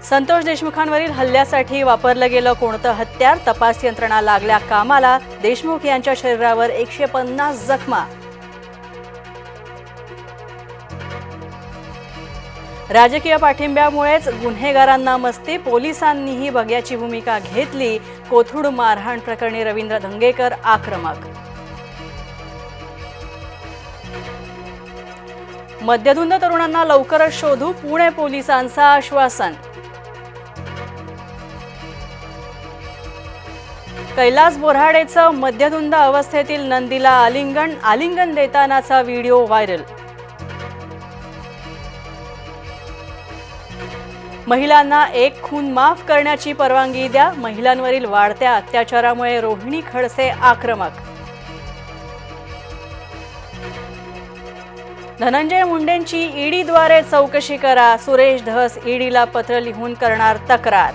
संतोष देशमुखांवरील हल्ल्यासाठी वापरलं गेलं कोणतं हत्यार? तपास यंत्रणा लागल्या कामाला. देशमुख यांच्या शरीरावर 150 जखमा. राजकीय पाठिंब्यामुळेच गुन्हेगारांना मस्ती. पोलिसांनीही बघ्याची भूमिका घेतली. कोथरूड मारहाण प्रकरणी रवींद्र धंगेकर आक्रमक. मद्यधुंद तरुणांना लवकरच शोधू, पुणे पोलिसांचं आश्वासन. कैलास बोऱ्हाडेचं मद्यधुंद अवस्थेतील नंदीला आलिंगन देतानाचा व्हिडिओ व्हायरल. महिलांना एक खून माफ करण्याची परवानगी द्या. महिलांवरील वाढत्या अत्याचारामुळे रोहिणी खडसे आक्रमक. धनंजय मुंडेंची ईडीद्वारे चौकशी करा. सुरेश धस ईडीला पत्र लिहून करणार तक्रार.